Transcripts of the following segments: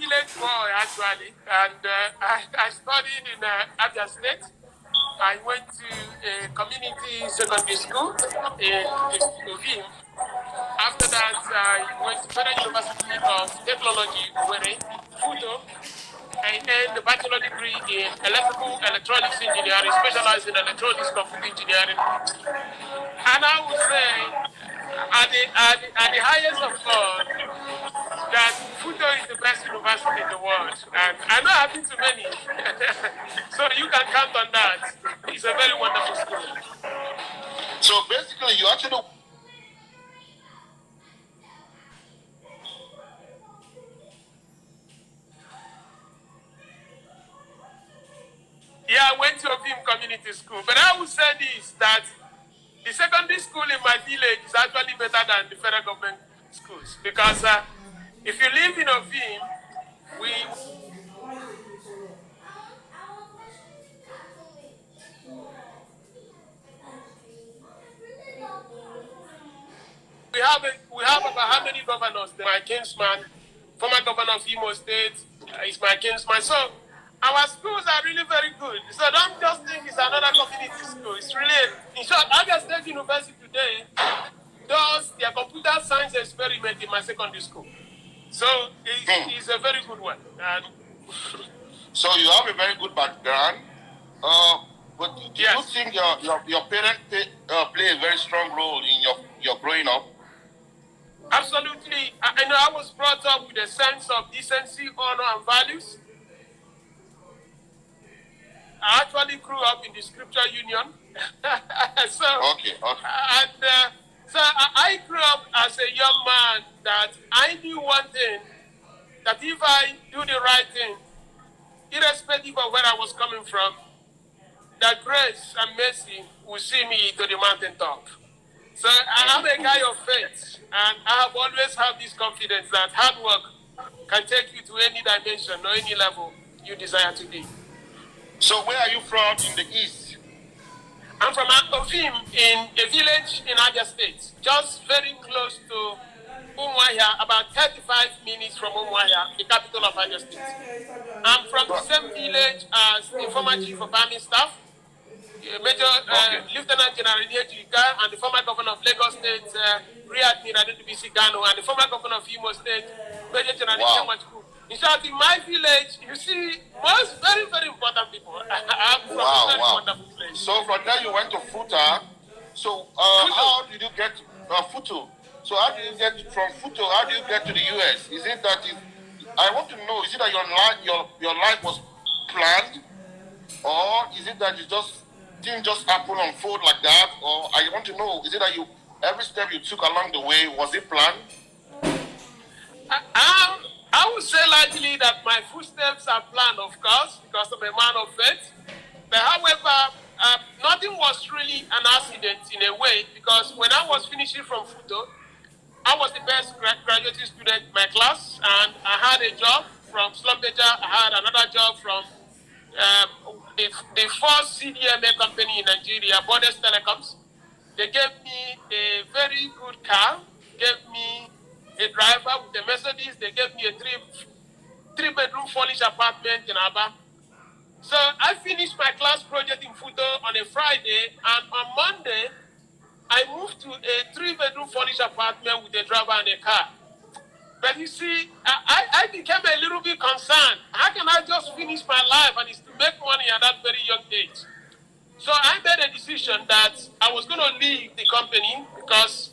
village boy, actually, and I studied in Abia State. I went to a community secondary school in Ovim. After that, I went to Federal University of Technology, Owerri, Futo, and then the bachelor degree in electrical electronics engineering, specialized in electronics computer engineering. And I would say, at the highest of all, that Futo is the best university in the world. And I know I've been to many. So you can count on that. It's a very wonderful school. So basically, you actually... Yeah, I went to a film community school. But I would say this, that the secondary school in my village is actually better than the federal government schools. Because if you live in a film, we have about how many governors? My kinsman, former governor of Imo State, is my kinsman. So our schools are really very good. So don't just think it's another community school. It's really, in short, Abia State University today does their computer science experiment in my secondary school. So it's a very good one. And so you have a very good background. But do you think your parents play a very strong role in your growing up? Absolutely. I know I was brought up with a sense of decency, honor, and values. I actually grew up in the Scripture Union. So I grew up as a young man that I knew one thing, that if I do the right thing, irrespective of where I was coming from, that grace and mercy will see me to the mountaintop. So I'm a guy of faith, and I have always had this confidence that hard work can take you to any dimension or any level you desire to be. So where are you from in the east? I'm from Ofim, in a village in Abia State, just very close to Umuahia, about 35 minutes from Umuahia, the capital of Abia State. I'm from the same village as the former chief of army staff, Major Lieutenant General Ejika, and the former governor of Lagos State, Admiral Ndubuisi Ekekwe, and the former governor of Imo State, Major General Ejika. In short, in my village, you see most very, very important people. I'm from a very wonderful place. So from there you went to Futa. So how did you get Futo? So how did you get from Futo? How do you get to the US? Is it that I want to know? Is it that your life was planned, or is it that didn't just happen on foot like that? Or I want to know, is it that every step you took along the way, was it planned? I would say likely that my footsteps are planned, of course, because I'm a man of faith. But however, nothing was really an accident in a way, because when I was finishing from Futo, I was the best graduating student in my class, and I had a job from Slumbeja. I had another job from the first CDMA company in Nigeria, Borders Telecoms. They gave me a very good car, gave me a driver with a Mercedes. They gave me a three-bedroom furnished apartment in Aba. So I finished my class project in Futo on a Friday, and on Monday, I moved to a three-bedroom furnished apartment with a driver and a car. But you see, I became a little bit concerned. How can I just finish my life and it's to make money at that very young age? So I made a decision that I was going to leave the company because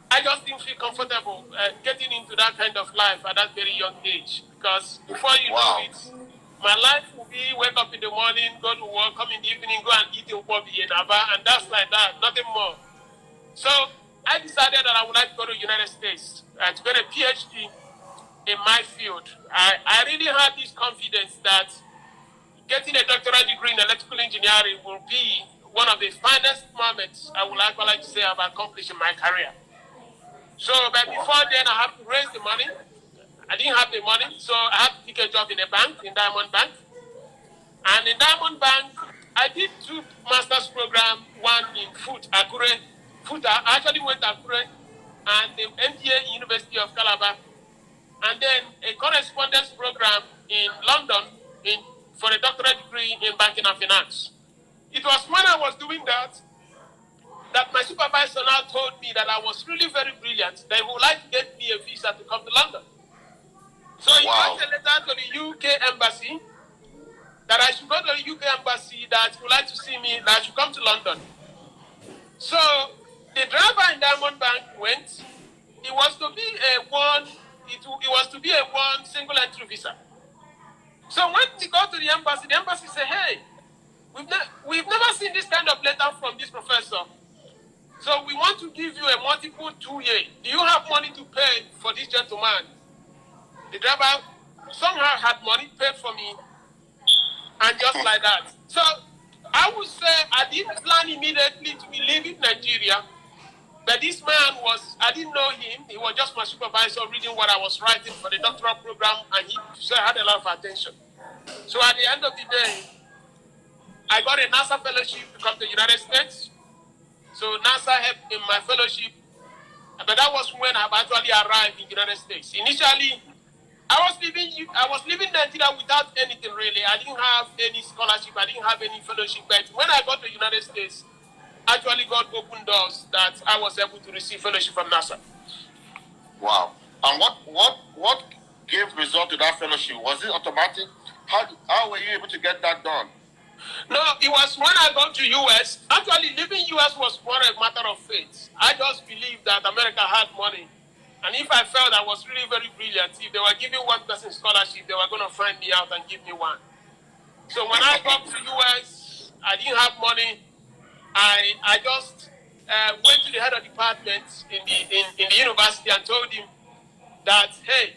I just didn't feel comfortable getting into that kind of life at that very young age. Because before you know it, my life will be wake up in the morning, go to work, come in the evening, go and eat in Kobe in Aba, and that's like that, nothing more. So I decided that I would like to go to the United States to get a PhD in my field. I really had this confidence that getting a doctorate degree in electrical engineering will be one of the finest moments I would like to say I've accomplished in my career. So, but before then, I have to raise the money. I didn't have the money, so I had to take a job in a bank, in Diamond Bank. And in Diamond Bank, I did 2 master's programs, one in Akure. I actually went to Akure, and the MBA University of Calabar. and then a correspondence program in London for a doctorate degree in banking and finance. It was when I was doing that my supervisor now told me that I was really very brilliant, that he would like to get me a visa to come to London. So he wrote a letter to the UK embassy that I should go to the UK embassy, that he would like to see me, that I should come to London. So the driver in Diamond Bank went. It was to be a one single entry visa. So when we got to the embassy said, hey, we've never seen this kind of letter from this professor. So we want to give you a multiple 2-year. Do you have money to pay for this gentleman? The driver somehow had money paid for me, and just like that. So I would say I didn't plan immediately to be leaving Nigeria, but this man I didn't know him. He was just my supervisor reading what I was writing for the doctoral program, and he had a lot of attention. So at the end of the day, I got a NASA fellowship to come to the United States. So NASA helped in my fellowship, but that was when I actually arrived in the United States. Initially, I was living Nigeria without anything really. I didn't have any scholarship. I didn't have any fellowship. But when I got to the United States, actually God opened doors that I was able to receive fellowship from NASA. Wow. And what gave result to that fellowship? Was it automatic? How were you able to get that done? No, it was when I got to US. Actually, leaving US was more a matter of faith. I just believed that America had money. And if I felt I was really very brilliant, if they were giving one person scholarship, they were going to find me out and give me one. So when I got to US, I didn't have money. I just went to the head of department in the university and told him that, hey,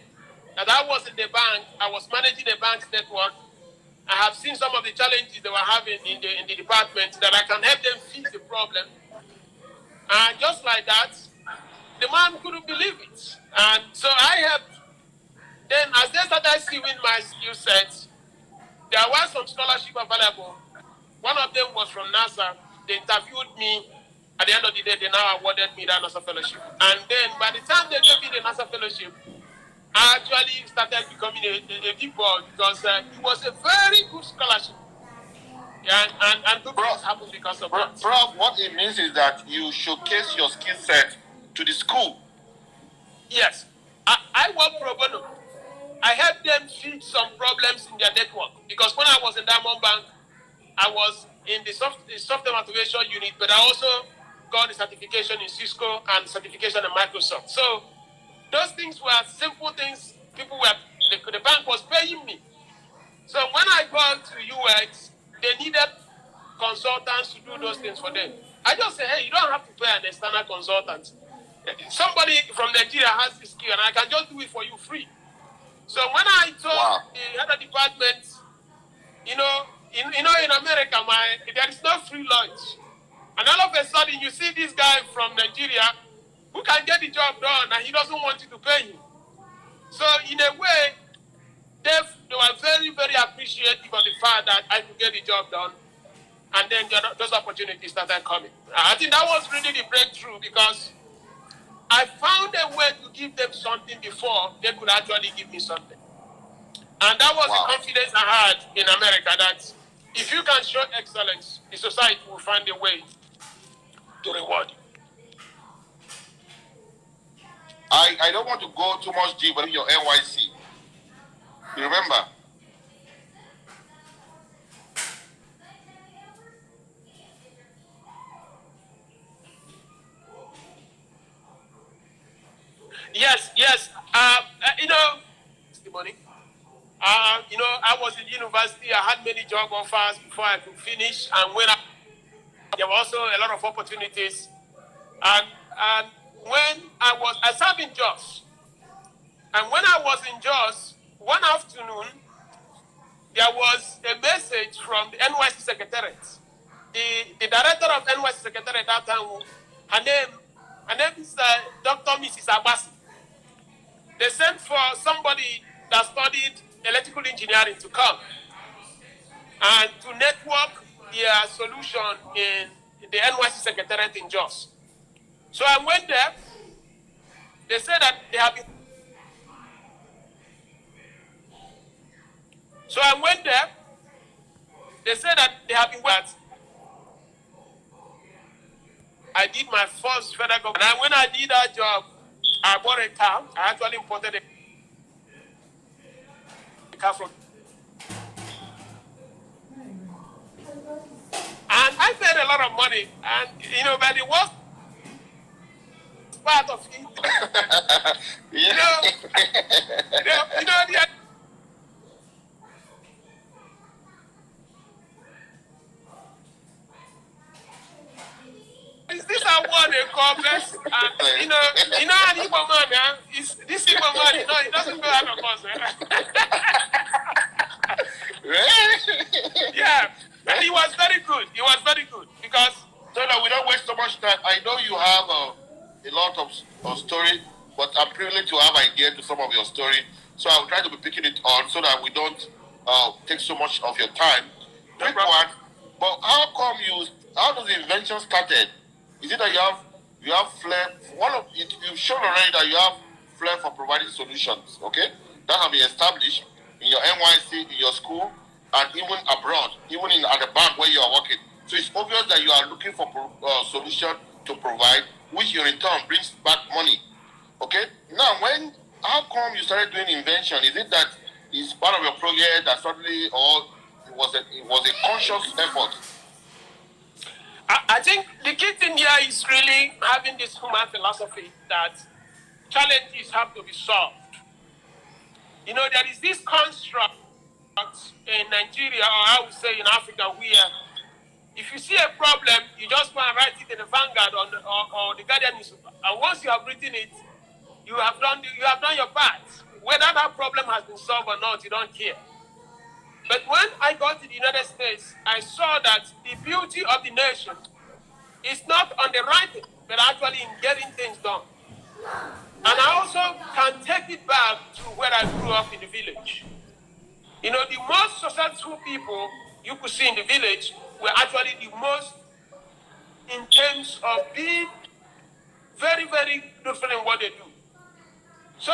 that I was in the bank, I was managing the bank's network. I have seen some of the challenges they were having in the department, that I can help them fix the problem. And just like that, the man couldn't believe it. And so I helped. Then as they started seeing my skill set, there was some scholarship available. One of them was from NASA. They interviewed me. At the end of the day, they now awarded me that NASA fellowship. And then by the time they gave me the NASA fellowship, I actually started becoming a big boy, because it was a very good scholarship. Yeah, and good things happened because of that. Prof, what it means is that you showcase your skill set to the school. Yes. I work pro bono. I helped them fix some problems in their network, because when I was in Diamond Bank, I was in the software automation unit, but I also got the certification in Cisco and certification in Microsoft. So those things were simple things. The bank was paying me. So when I got to UX, they needed consultants to do those things for them. I just said, hey, you don't have to pay an external consultant. Somebody from Nigeria has this skill, and I can just do it for you free. So when I told the other department, in America, there is no free lunch. And all of a sudden, you see this guy from Nigeria who can get the job done, and he doesn't want you to pay him. So in a way, they were very, very appreciative of the fact that I could get the job done. And then those opportunities started coming. I think that was really the breakthrough, because I found a way to give them something before they could actually give me something. And that was the confidence I had in America, that if you can show excellence, the society will find a way to reward you. I don't want to go too much deep in your NYC. You remember? Yes. Testimony. I was in university. I had many job offers before I could finish, and there were also a lot of opportunities. And when I served in Jos, and when I was in Jos, one afternoon, there was a message from the NYC Secretariat. The director of NYC Secretariat at that time, her name is Dr. Mrs. Abasi. They sent for somebody that studied electrical engineering to come and to network their solution in the NYC Secretariat in Jos. So I went there. They said that they have been So I went there. They said that they have been working. I did my first federal government. And when I did that job, I bought a car. I actually imported a car from. And I paid a lot of money. And, but the worst part of it, is this award they call best? An Igbo man, this Igbo man, it doesn't go out of us. Yeah, and he was very good. He was very good because. So that we don't waste so much time. I know you have a lot of story, but I'm privileged to have idea to some of your story. So I'll try to be picking it on so that we don't take so much of your time. Quick one, but how does the invention started? Is it that you have flair? You've shown already that you have flair for providing solutions. Okay, that have been established in your NYC, in your school, and even abroad, even at the bank where you are working. So it's obvious that you are looking for solution to provide, which in return brings back money. Okay. Now, how come you started doing invention? Is it that it's part of your project that suddenly, or it was a conscious effort? I think the key thing here is really having this human philosophy that challenges have to be solved. There is this construct in Nigeria, or I would say in Africa, where if you see a problem, you just go and write it in the Vanguard or the Guardian newspaper. And once you have written it, you have done your part. Whether that problem has been solved or not, you don't care. But when I got to the United States, I saw that the beauty of the nation is not on the writing, but actually in getting things done. And I also can take it back to where I grew up in the village. The most successful people you could see in the village were actually the most in terms of being very, very different in what they do. So,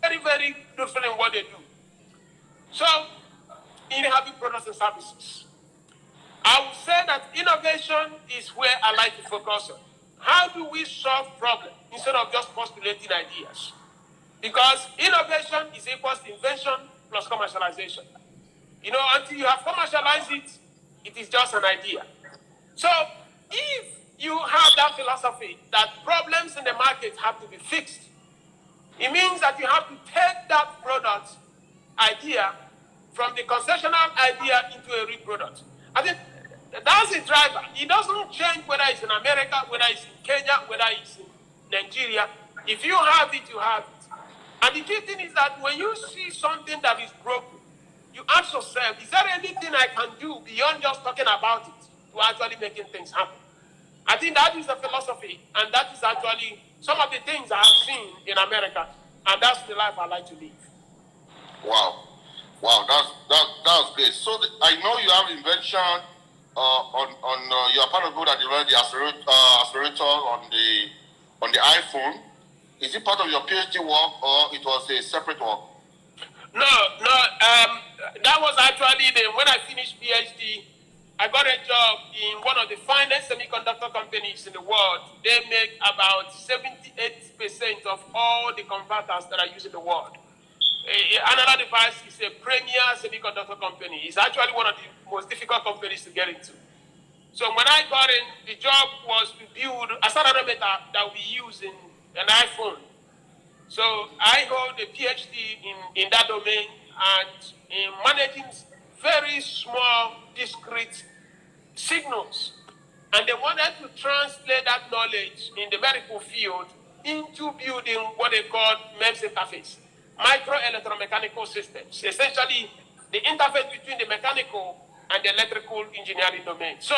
very, very different in what they do. So, in having products and services, I would say that innovation is where I like to focus on. How do we solve problems instead of just postulating ideas? Because innovation is equals to invention plus commercialization. Until you have commercialized it, it is just an idea. So, if you have that philosophy that problems in the market have to be fixed, it means that you have to take that product idea from the conceptual idea into a real product. I think that's the driver. It doesn't change whether it's in America, whether it's in Kenya, whether it's in Nigeria. If you have it, you have it. And the key thing is that when you see something that is broken, you ask yourself, is there anything I can do beyond just talking about it to actually making things happen? I think that is the philosophy, and that is actually some of the things I have seen in America, and that's the life I like to live. Wow, that's great. So I know you have invention you are part of people that developed the accelerator on the iPhone. Is it part of your PhD work or it was a separate work? No. That was actually when I finished PhD, I got a job in one of the finest semiconductor companies in the world. They make about 78% of all the converters that are used in the world. Analog Devices is a premier semiconductor company. It's actually one of the most difficult companies to get into. So when I got in, the job was to build a accelerometer that we use in an iPhone. So I hold a PhD in that domain and in managing very small, discrete signals. And they wanted to translate that knowledge in the medical field into building what they call MEMS interface, microelectromechanical systems, essentially the interface between the mechanical and the electrical engineering domain. So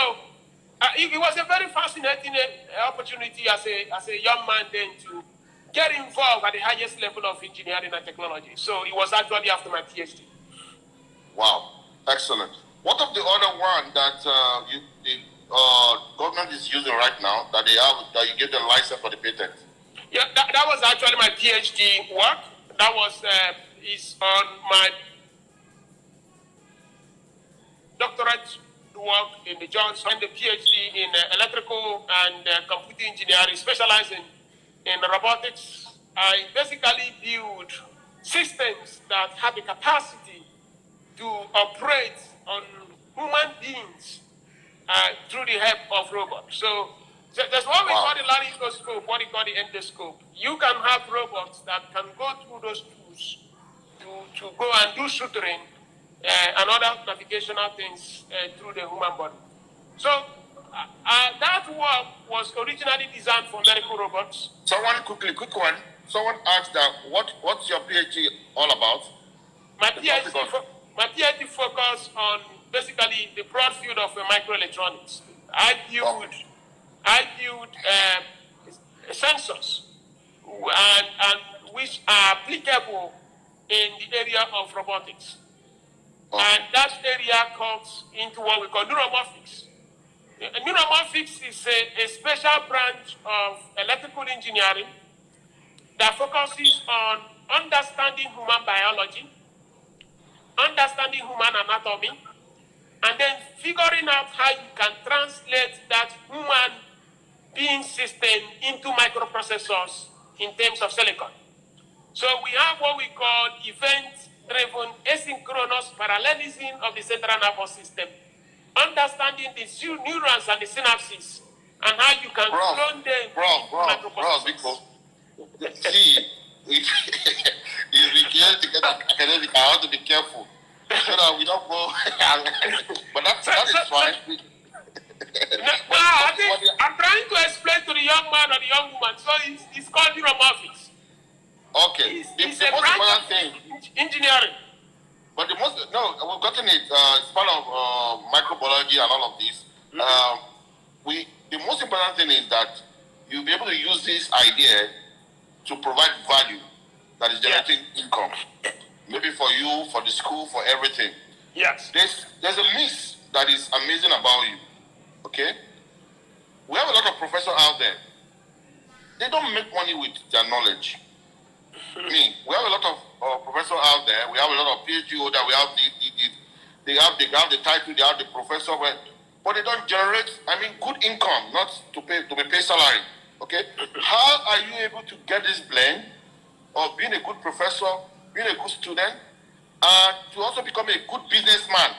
it was a very fascinating opportunity as a young man then to get involved at the highest level of engineering and technology. So it was actually after my PhD. Wow, excellent. What of the other one that the government is using right now that you give the license for the patent? Yeah, that was actually my PhD work. that was is on my doctorate work in the Johnson, and the PhD in electrical and computer engineering, specializing in robotics. I basically build systems that have the capacity to operate on human beings through the help of robots. So there's what we call the laryngoscope, what we call the endoscope. You can have robots that can go through those tools to go and do suturing and other navigational things through the human body. So that work was originally designed for medical robots. Someone quick one. Someone asked that what's your PhD all about? My PhD focused on basically the broad field of microelectronics. I build sensors and which are applicable in the area of robotics. And that area comes into what we call neuromorphics. Neuromorphics is a special branch of electrical engineering that focuses on understanding human biology, understanding human anatomy, and then figuring out how you can translate that human being system into microprocessors in terms of silicon. So we have what we call event-driven asynchronous parallelism of the central nervous system, understanding the neurons and the synapses, and how you can clone them into microprocessors. See, if we get together academic, I have to be careful so that we don't go. But that is fine. I think I'm trying to explain to the young man or the young woman. So it's called neuromorphics. Okay. It's a branch of engineering. But we've gotten it. It's part of microbiology and all of this. The most important thing is that you'll be able to use this idea to provide value that is generating income. Maybe for you, for the school, for everything. Yes. There's a myth that is amazing about you. Okay? We have a lot of professors out there. They don't make money with their knowledge. We have a lot of professors out there. We have a lot of PhD holders. We have they have the title. They have the professor, but they don't generate. Good income, not to be paid salary. Okay, how are you able to get this blend of being a good professor, being a good student, and to also become a good businessman?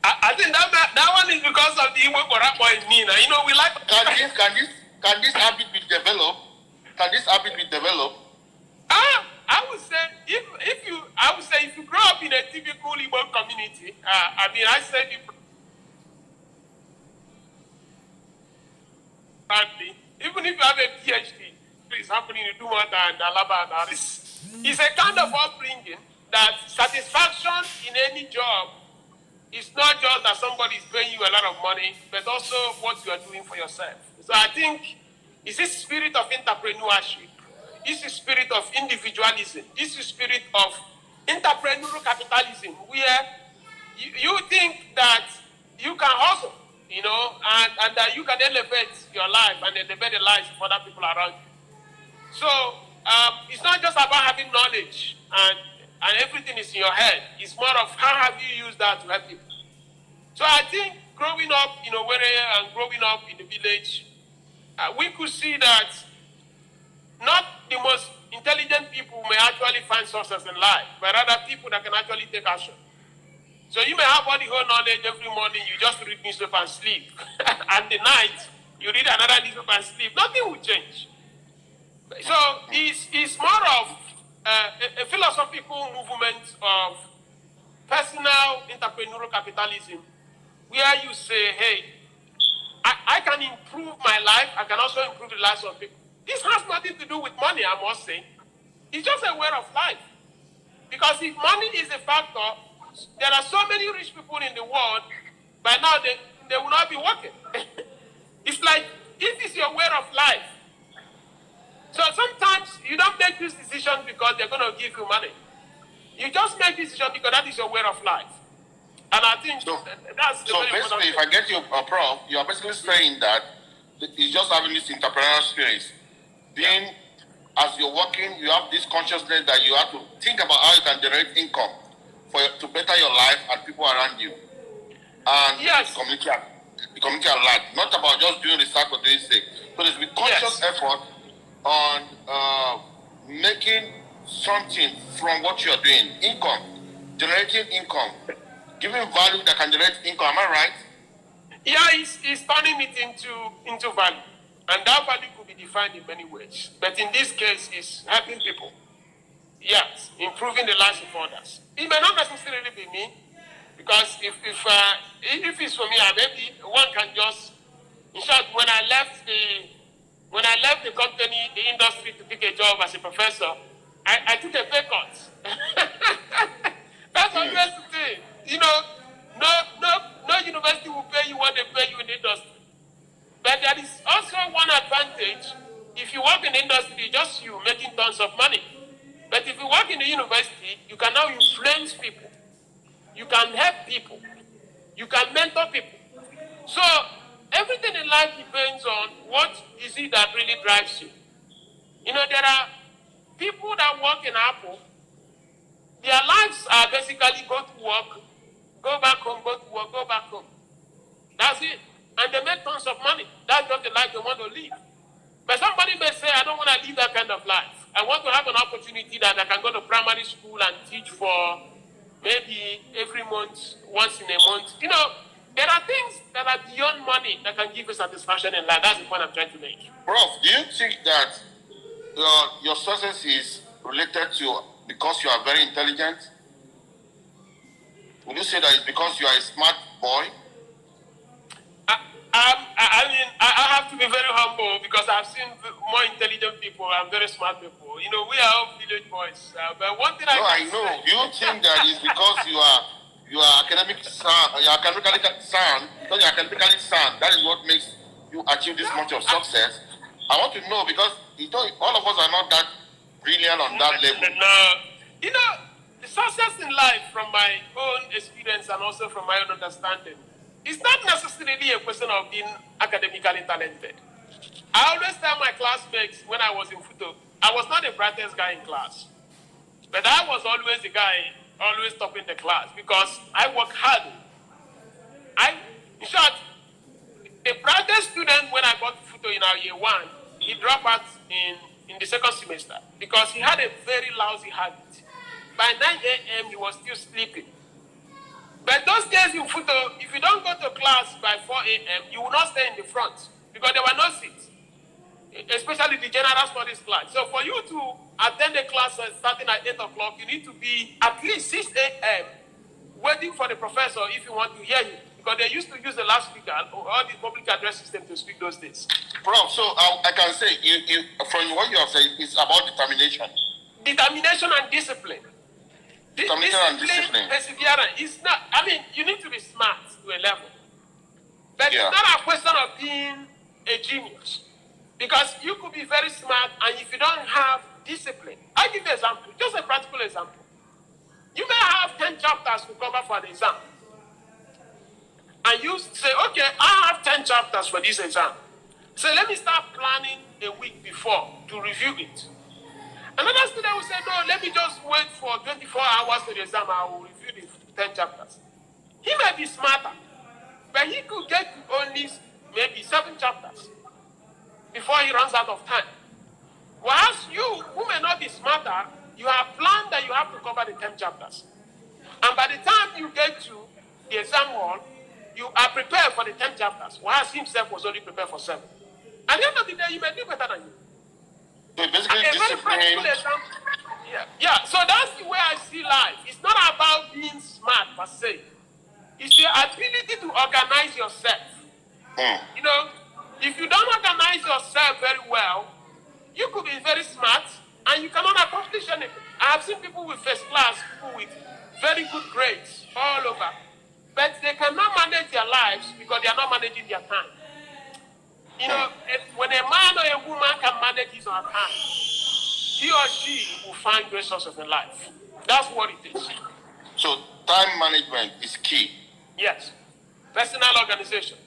I think that one is because of the Igbo Boy in me. You know, we like. Can this habit be developed? I would say if you grow up in a typical Igbo community, I say even if you have a PhD, it's happening to do more than Alaba and Aris. It's a kind of upbringing that satisfaction in any job is not just that somebody is paying you a lot of money, but also what you are doing for yourself. So I think it's this spirit of entrepreneurship. It's the spirit of individualism. It's the spirit of entrepreneurial capitalism, where you think that you can hustle, and that you can elevate your life and elevate the lives of other people around you. So it's not just about having knowledge and everything is in your head. It's more of how have you used that to help people. So I think growing up in Owerri and growing up in the village, we could see that not the most intelligent people may actually find success in life, but rather people that can actually take action. So you may have all the whole knowledge every morning, you just read newspaper and sleep. And the night, you read another newspaper and sleep. Nothing will change. So it's more of a philosophical movement of personal entrepreneurial capitalism, where you say, hey, I can improve my life, I can also improve the lives of people. This has nothing to do with money, I must say. It's just a way of life. Because if money is a factor, there are so many rich people in the world, by now they will not be working. It's like, it is your way of life. So sometimes you don't make this decision because they're going to give you money. You just make this decision because that is your way of life. And I think So, that's the so very important basically, if thing. I get you, Prof, you are basically saying that it's just having this entrepreneurial spirit. Being, as you're working, you have this consciousness that you have to think about how you can generate income to better your life and people around you. And Yes. the community at large. Not about just doing research for doing sake. So there's been conscious effort on making something from what you're doing. Income. Generating income. Giving value that can generate income. Am I right? Yeah, it's turning it into value. And that value could be defined in many ways. But in this case, it's helping people. Yes, improving the lives of others. It may not necessarily be me, because if it's for me, maybe one can just, in short, when I left the company, the industry, to take a job as a professor, I took a pay cut. That's always the thing. You know, no university will pay you what they pay you in the industry. But there is also one advantage. If you work in the industry, just you making tons of money. But if you work in the university, you can now influence people. You can help people. You can mentor people. So everything in life depends on what is it that really drives you. You know, there are people that work in Apple. Their lives are basically go to work, go back home, go to work, go back home. That's it. And they make tons of money. That's just the life they want to live. But somebody may say, I don't want to live that kind of life. I want to have an opportunity that I can go to primary school and teach for maybe every month, once in a month. You know, there are things that are beyond money that can give you satisfaction in life. That's the point I'm trying to make. Prof, do you think that your success is related to because you are very intelligent? Would you say that it's because you are a smart boy? I have to be very humble, because I've seen more intelligent people and very smart people. You know, we are all village boys. But one thing I know. Do you think that it's because you are academically sound, not you're academically sound, that is what makes you achieve this much of success? I want to know, because all of us are not that brilliant on that level. No. You know, the success in life, from my own experience and also from my own understanding, it's not necessarily a question of being academically talented. I always tell my classmates when I was in Futo, I was not the brightest guy in class. But I was always the guy always topping the class, because I work hard. In short, the brightest student when I got to Futo in our year one, he dropped out in the second semester because he had a very lousy habit. By 9 a.m. he was still sleeping. But those days in Futo, if you don't go to class by 4 a.m., you will not stay in the front because there were no seats, especially the general studies class. So for you to attend the class starting at 8 o'clock, you need to be at least 6 a.m. waiting for the professor if you want to hear him, because they used to use the loudspeaker or all the public address system to speak those days. Prof, so I can say, from what you have said, it's about determination. Determination and discipline. Discipline, perseverance. It's not, you need to be smart to a level. But it's not a question of being a genius. Because you could be very smart, and if you don't have discipline, I'll give you an example, just a practical example. You may have 10 chapters to cover for the exam. And you say, okay, I have 10 chapters for this exam. So let me start planning a week before to review it. Another student will say, no, let me just wait for 24 hours to the exam. I will review the 10 chapters. He may be smarter, but he could get to only maybe 7 chapters before he runs out of time. Whereas you, who may not be smarter, you have planned that you have to cover the 10 chapters. And by the time you get to the exam hall, you are prepared for the 10 chapters, whereas himself was only prepared for 7. At the end of the day, you may do better than you. So basically, discipline. So that's the way I see life. It's not about being smart per se. It's the ability to organize yourself. You know, if you don't organize yourself very well, you could be very smart and you cannot accomplish anything. I have seen people with first class, people with very good grades all over, but they cannot manage their lives because they are not managing their time. You know, when a man or a woman can manage his or her time, he or she will find great success in life. That's what it is. So time management is key. Yes. Personal organization.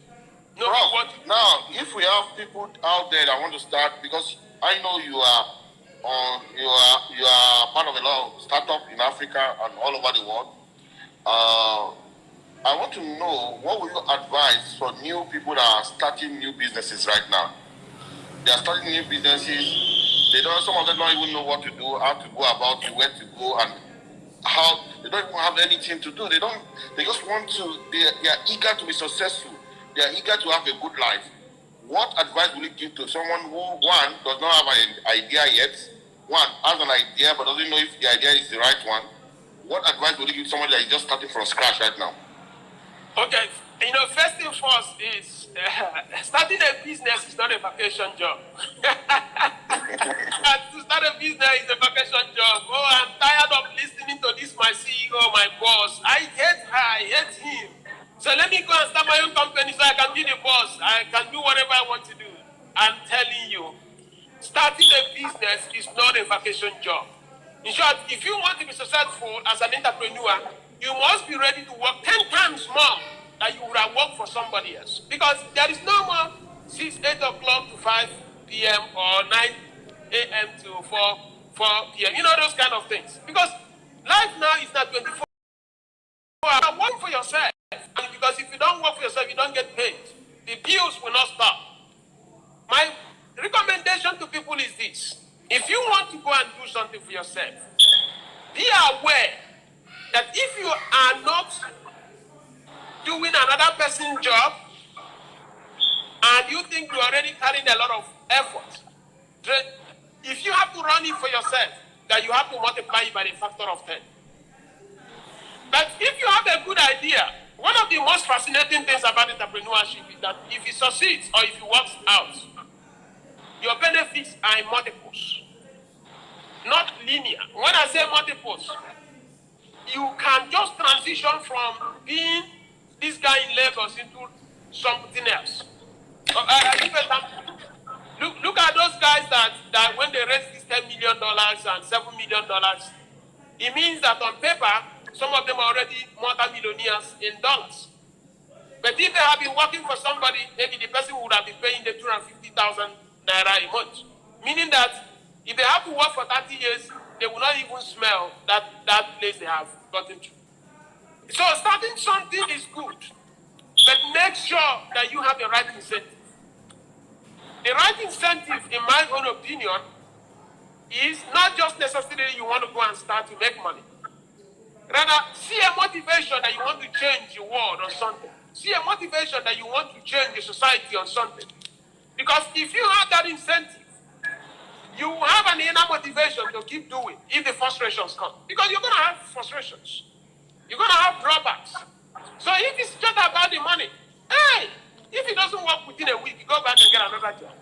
No, Prof, now, if we have people out there that want to start, because I know you are part of a lot of startups in Africa and all over the world. I want to know, what will you advise for new people that are starting new businesses right now? They are starting new businesses. Some of them don't even know what to do, how to go about it, where to go, and how they don't even have anything to do. They just want to. They are eager to be successful. They are eager to have a good life. What advice will you give to someone who, one, does not have an idea yet, one, has an idea but doesn't know if the idea is the right one? What advice will you give someone that is just starting from scratch right now? Okay, first thing first is starting a business is not a vacation job. To start a business is a vacation job. Oh, I'm tired of listening to this, my CEO, my boss. I hate her, I hate him. So let me go and start my own company so I can be the boss. I can do whatever I want to do. I'm telling you, starting a business is not a vacation job. In short, if you want to be successful as an entrepreneur, you must be ready to work 10 times more than you would have worked for somebody else. Because there is no more 8 o'clock to 5 p.m. or 9 a.m. to 4 p.m. Those kind of things. Because life now is not 24 hours. Work for yourself. And because if you don't work for yourself, you don't get paid. The bills will not stop. My recommendation to people is this. If you want to go and do something for yourself, be aware that if you are not doing another person's job and you think you're already carrying a lot of effort, if you have to run it for yourself, that you have to multiply it by the factor of 10. But if you have a good idea, one of the most fascinating things about entrepreneurship is that if it succeeds or if it works out, your benefits are in multiples, not linear. When I say multiples, you can just transition from being this guy in Lagos into something else. I give an example. Look at those guys that when they raise this $10 million and $7 million, it means that on paper, some of them are already multi-millionaires in dollars. But if they have been working for somebody, maybe the person would have been paying the 250,000 naira a month. Meaning that if they have to work for 30 years, they will not even smell that place they have gotten to. So starting something is good, but make sure that you have the right incentive. The right incentive, in my own opinion, is not just necessarily you want to go and start to make money. Rather, see a motivation that you want to change the world or something. See a motivation that you want to change the society on something. Because if you have that incentive, you will have an inner motivation to keep doing if the frustrations come. Because you're going to have frustrations. You're going to have drawbacks. So if it's just about the money, hey, if it doesn't work within a week, you go back and get another job.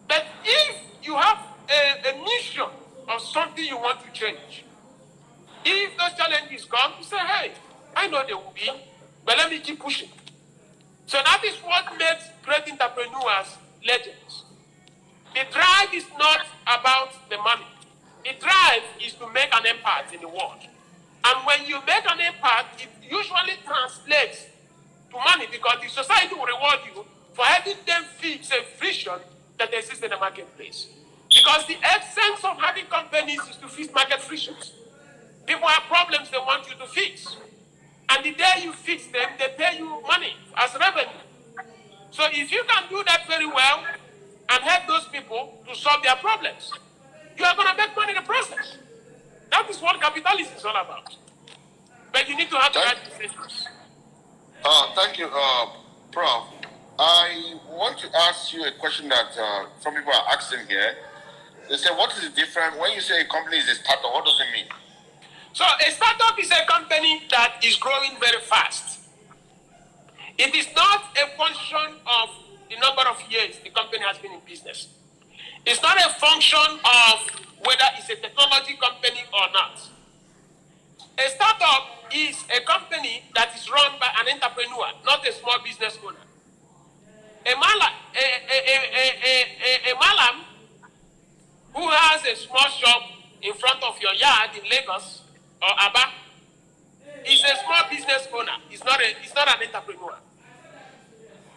But if you have a mission of something you want to change, if those challenges come, you say, hey, I know they will be, but let me keep pushing. So that is what makes great entrepreneurs legends. The drive is not about the money. The drive is to make an impact in the world. And when you make an impact, it usually translates to money because the society will reward you for helping them fix a friction that exists in the marketplace. Because the essence of having companies is to fix market frictions. People have problems they want you to fix. And the day you fix them, they pay you money as revenue. So if you can do that very well and help those people to solve their problems, you are going to make money in the process. That is what capitalism is all about. But you need to have the right decisions. Thank you, Prof. I want to ask you a question that some people are asking here. They say, what is the difference? When you say a company is a startup, what does it mean? So a startup is a company that is growing very fast. It is not a function of the number of years the company has been in business. It's not a function of whether it's a technology company or not. A startup is a company that is run by an entrepreneur, not a small business owner. A malam who has a small shop in front of your yard in Lagos or Aba He's a small business owner. He's not an entrepreneur.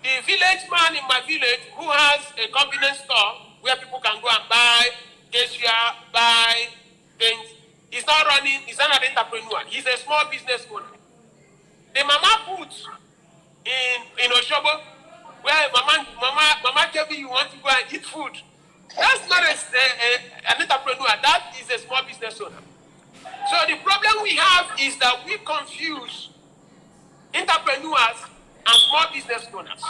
The village man in my village who has a convenience store where people can go and buy cashier, buy things, he's not an entrepreneur. He's a small business owner. The mama put in Oshobo, where mama tell you want to go and eat food. That's not an entrepreneur. That is a small business owner. So the problem we have is that we confuse entrepreneurs and small business owners.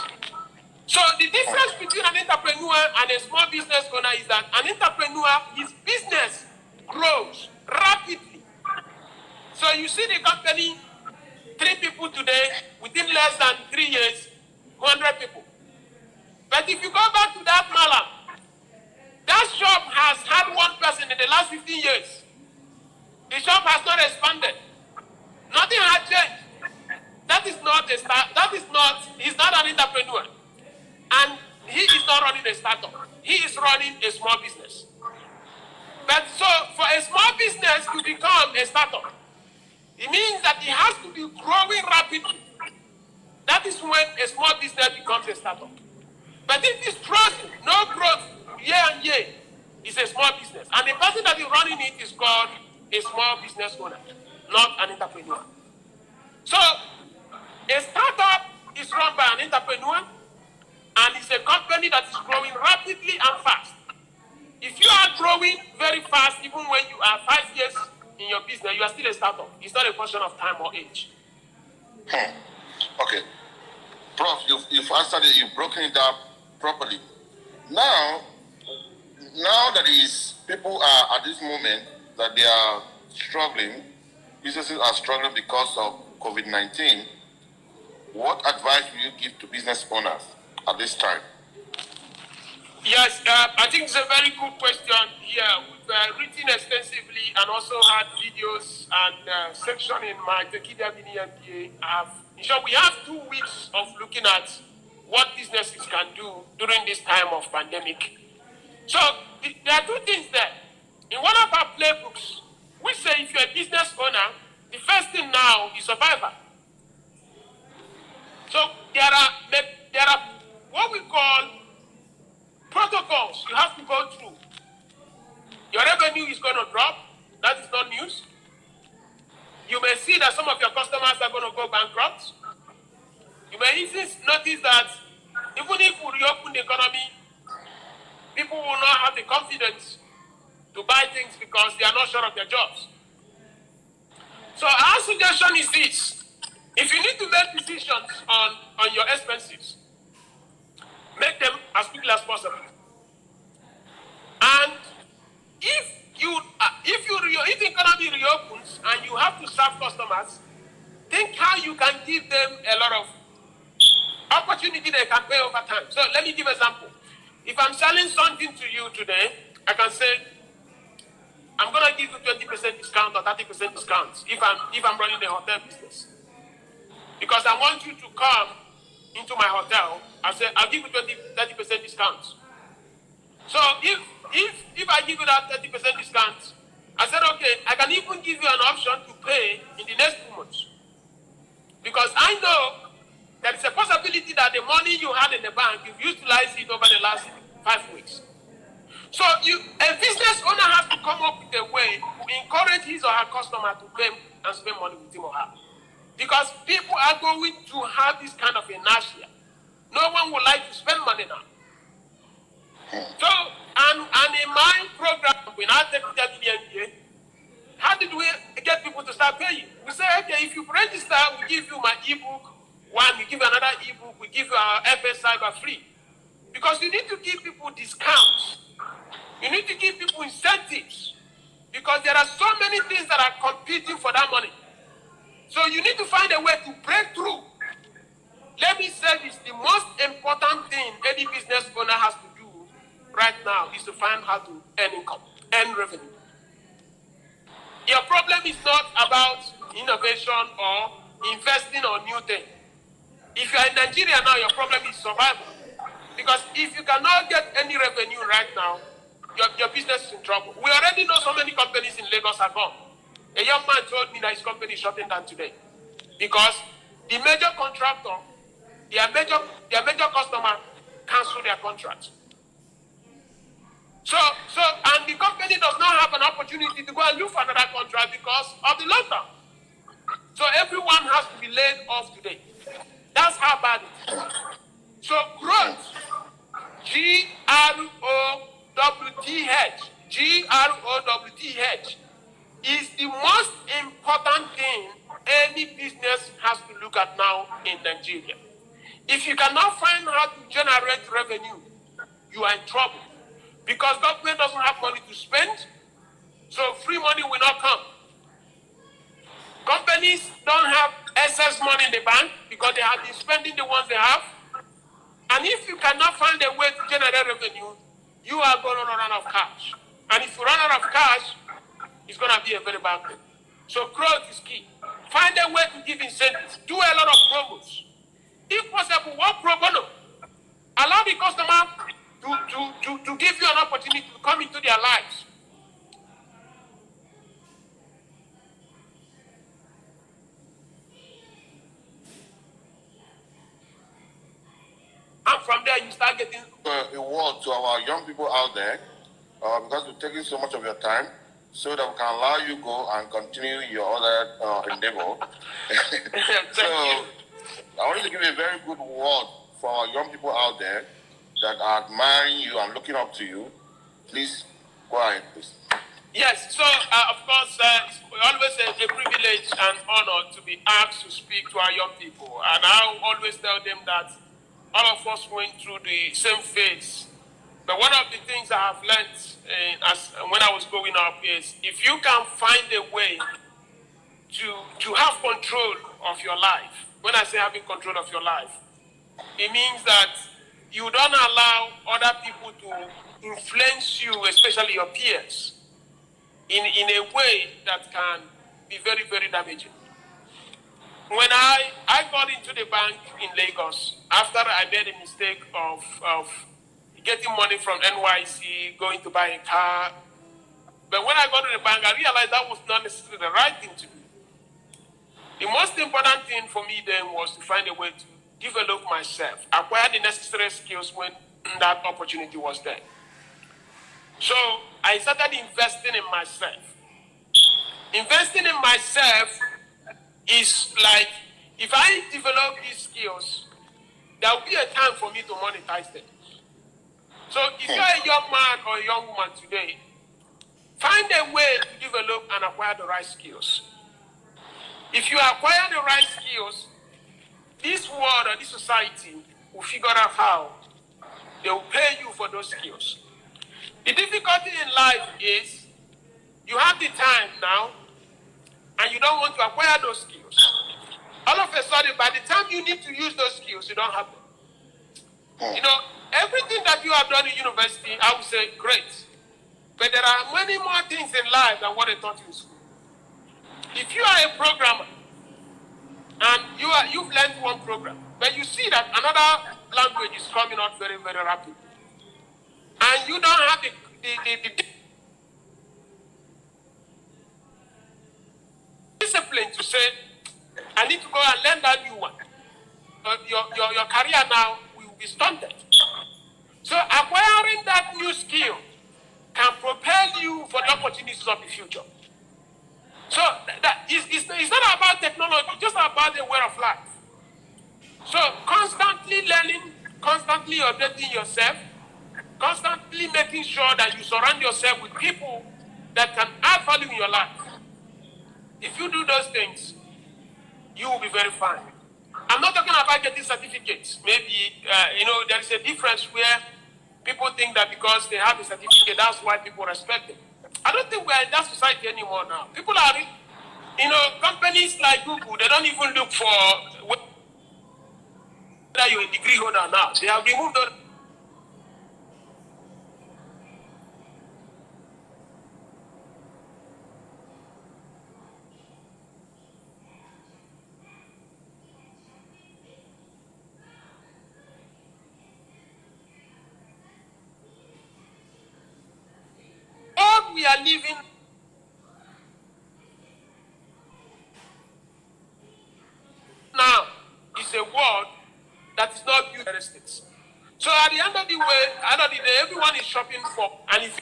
So the difference between an entrepreneur and a small business owner is that an entrepreneur, his business grows rapidly. So you see the company, 3 people today, within less than 3 years, 100 people. But if you go back to that Malam, that shop has had 1 person in the last 15 years. The shop has not expanded. Nothing has changed. He's not an entrepreneur. And he is not running a startup. He is running a small business. But so for a small business to become a startup, it means that it has to be growing rapidly. That is when a small business becomes a startup. But if it's frozen, no growth year on year, it's a small business. And the person that is running it is called a small business owner, not an entrepreneur. So a startup is run by an entrepreneur, and it's a company that is growing rapidly and fast. If you are growing very fast, even when you are 5 years in your business, you are still a startup. It's not a question of time or age. Okay. Prof, you've answered it, you've broken it up properly. Now that people are at this moment that they are struggling, businesses are struggling because of COVID-19, what advice will you give to business owners at this time? Yes, I think it's a very good question here. We've written extensively and also had videos and section in my Tekidia Mini MBA. In short, we have 2 weeks of looking at what businesses can do during this time of pandemic. So there are 2 things there. In one of our playbooks, we say if you're a business owner, the first thing now is survival. So there are what we call protocols you have to go through. Your revenue is going to drop. That is not news. You may see that some of your customers are going to go bankrupt. You may notice that even if we reopen the economy, people will not have the confidence to buy things because they are not sure of their jobs. So our suggestion is this: if you need to make decisions on your expenses, make them as quickly as possible. And if the economy reopens and you have to serve customers, think how you can give them a lot of opportunity they can pay over time. So let me give an example. If I'm selling something to you today, I can say, I'm going to give you 20% discount or 30% discount if I'm running a hotel business. Because I want you to come into my hotel, I say, I'll give you 30% discount. So if I give you that 30% discount, I said, okay, I can even give you an option to pay in the next 2 months. Because I know there is a possibility that the money you had in the bank, you've utilized it over the last 5 weeks. So a business owner has to come up with a way to encourage his or her customer to pay and spend money with him or her. Because people are going to have this kind of inertia. No one would like to spend money now. So, and in my program, when I take the MBA, how did we get people to start paying? We say, okay, if you register, we give you my ebook. One, we give you another ebook. We give you our FS Cyber free. Because you need to give people discounts. You need to give people incentives. Because there are so many things that are competing for that money. So you need to find a way to break through. Let me say this, the most important thing any business owner has to do right now is to find how to earn income, earn revenue. Your problem is not about innovation or investing on new things. If you are in Nigeria now, your problem is survival. Because if you cannot get any revenue right now, your business is in trouble. We already know so many companies in Lagos are gone. A young man told me that his company is shutting down today. because the major contractor, their major customer cancel their contract. So, and the company does not have an opportunity to go and look for another contract because of the lockdown. So everyone has to be laid off today. That's how bad it is. So growth, Growth, is the most important thing any business has to look at now in Nigeria. If you cannot find how to generate revenue, you are in trouble. Because government doesn't have money to spend, so free money will not come. Companies don't have excess money in the bank because they have been spending the ones they have. And if you cannot find a way to generate revenue, you are going to run out of cash. And if you run out of cash, it's going to be a very bad thing. So growth is key. Find a way to give incentives. Do a lot of promos. If possible, work pro bono. Allow the customer to give you an opportunity to come into their lives. And from there, you start getting a word to our young people out there, because we're taking so much of your time, so that we can allow you go and continue your other endeavor. So, I want to give you a very good word for our young people out there that are admiring you and looking up to you. Please go ahead, please. Yes, so of course, it's always a privilege and honor to be asked to speak to our young people. And I always tell them that all of us went through the same phase. But one of the things I have learned when I was growing up is if you can find a way to have control of your life, when I say having control of your life, it means that you don't allow other people to influence you, especially your peers, in a way that can be very, very damaging. When I got into the bank in Lagos, after I made a mistake of getting money from NYC, going to buy a car, but when I got to the bank, I realized that was not necessarily the right thing to do. The most important thing for me then was to find a way to develop myself, acquire the necessary skills when that opportunity was there. So I started investing in myself. Investing in myself is like, if I develop these skills, there will be a time for me to monetize them. So if you're a young man or a young woman today, find a way to develop and acquire the right skills. If you acquire the right skills, this world or this society will figure out how they will pay you for those skills. The difficulty in life is you have the time now and you don't want to acquire those skills. All of a sudden, by the time you need to use those skills, you don't have them. You know, everything that you have done in university, I would say, great. But there are many more things in life than what they taught you in school. If you are a programmer, and you've learned one program, but you see that another language is coming out very, very rapidly, and you don't have the discipline to say, I need to go and learn that new one. Your career now will be stunted. So acquiring that new skill can propel you for the opportunities of the future. So it's not about technology, it's just about the way of life. So constantly learning, constantly updating yourself, constantly making sure that you surround yourself with people that can add value in your life. If you do those things, you will be very fine. I'm not talking about getting certificates. Maybe, there is a difference where people think that because they have a certificate, that's why people respect them. I don't think we're in that society anymore now. People are, companies like Google, they don't even look for whether you're a degree holder now. They have removed all. All we are living world that is not built in the United States. So at the end of the day, everyone is shopping for, and if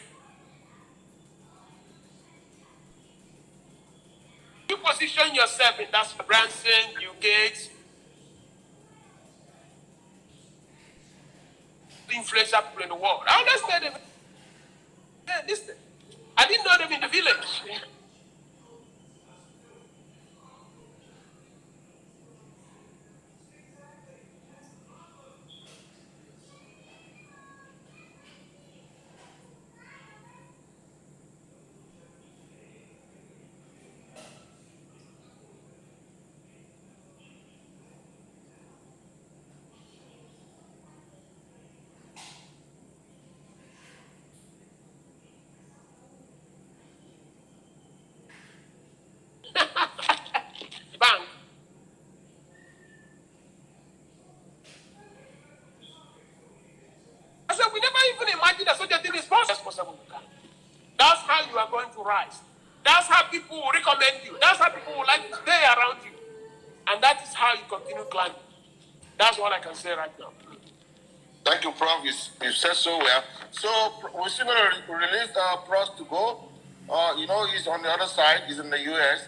you position yourself in that Branson, Bill Gates, the influential people in the world, I understand them. Yeah, listen, I didn't know them in the village. Bang. I said, we never even imagine that such a thing is possible. That's how you are going to rise. That's how people will recommend you. That's how people will like to stay around you. And that is how you continue climbing. That's what I can say right now. Thank you, Prof. You said so well. So we're still going to release Prof to go. He's on the other side. He's in the US.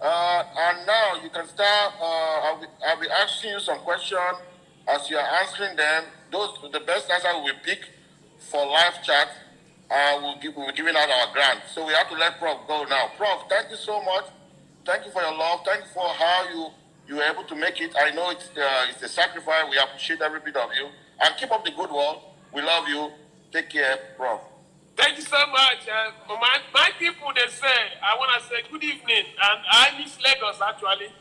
And now you can start. I'll be asking you some questions. As you are answering them, the best answer we pick for live chat. We'll be giving out our grant. So we have to let Prof go now. Prof, thank you so much. Thank you for your love. Thank you for how you were able to make it. I know it's a sacrifice. We appreciate every bit of you. And keep up the good work. We love you. Take care, Prof. Thank you so much. My people, they say, I want to say good evening. And I miss Lagos, actually.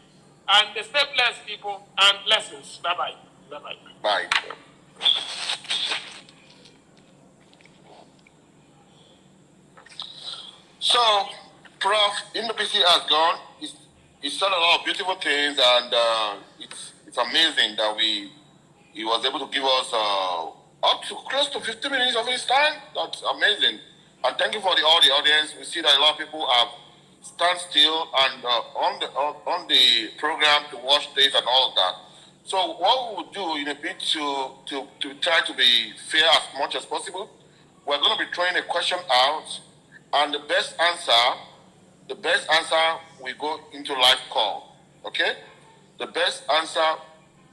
And they stay blessed, people. And blessings. Bye-bye. Bye-bye. Bye. So, Prof, Ndubuisi has gone. He's done a lot of beautiful things, and it's amazing that he was able to give us up to close to 50 minutes of his time. That's amazing. And thank you for all the audience. We see that a lot of people have stand still and on the program to watch this and all of that. So what we will do in a bit to try to be fair as much as possible, we're going to be throwing a question out, and the best answer we go into live call. Okay? The best answer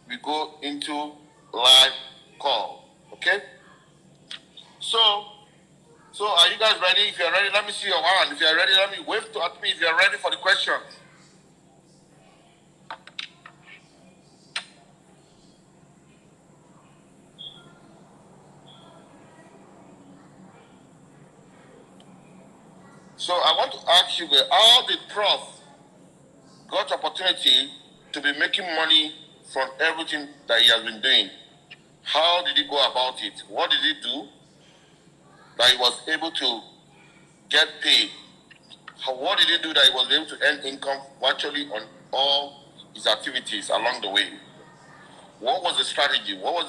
we go into live call. Okay? So are you guys ready? If you're ready, let me see your hand. If you're ready, let me wave at me if you're ready for the question. So I want to ask you, how did Prof got opportunity to be making money from everything that he has been doing? How did he go about it? What did he do that he was able to get paid? What did he do that he was able to earn income virtually on all his activities along the way? What was the strategy? Well,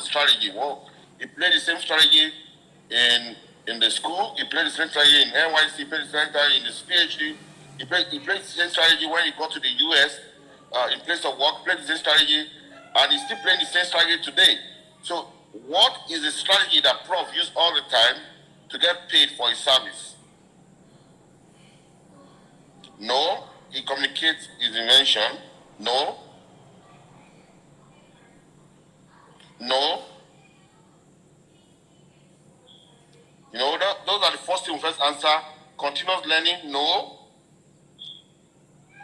he played the same strategy in the school. He played the same strategy in NYC. He played the same strategy in his PhD. He played the same strategy when he got to the US in place of work. Played the same strategy, and he's still playing the same strategy today. So, what is the strategy that Prof used all the time to get paid for his service? No, he communicates his invention. No. Those are the first thing we first answer. Continuous learning, no.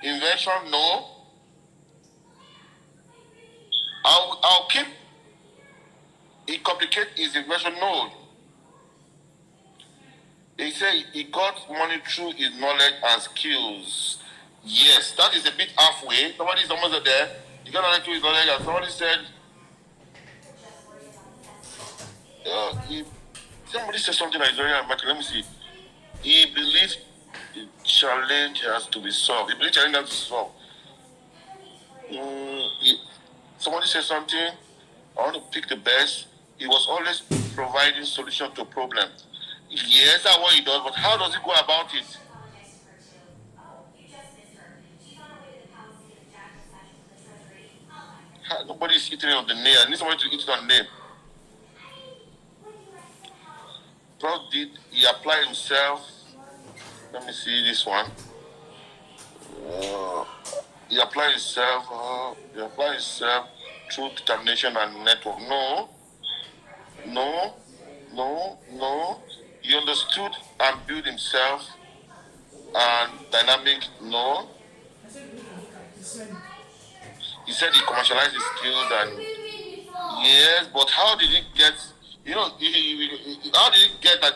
Invention, no. I'll keep. He complicates his invention, no. They say he got money through his knowledge and skills. Yes, that is a bit halfway. Somebody is almost there. He got knowledge through his knowledge, and somebody said, somebody said something that is very important. Let me see. He believes the challenge has to be solved. He believes the challenge has to be solved. Somebody said something. I want to pick the best. He was always providing solution to problems. Yes, that's what he does, but how does he go about it? Nobody's eating it on the nail. I need somebody to eat it on the nail. Prof did, he applied himself. Let me see this one. He applied himself. Through determination and network. No. He understood and built himself and dynamic. No. He said he commercialized his skills and yes, but how did he get? How did he get that?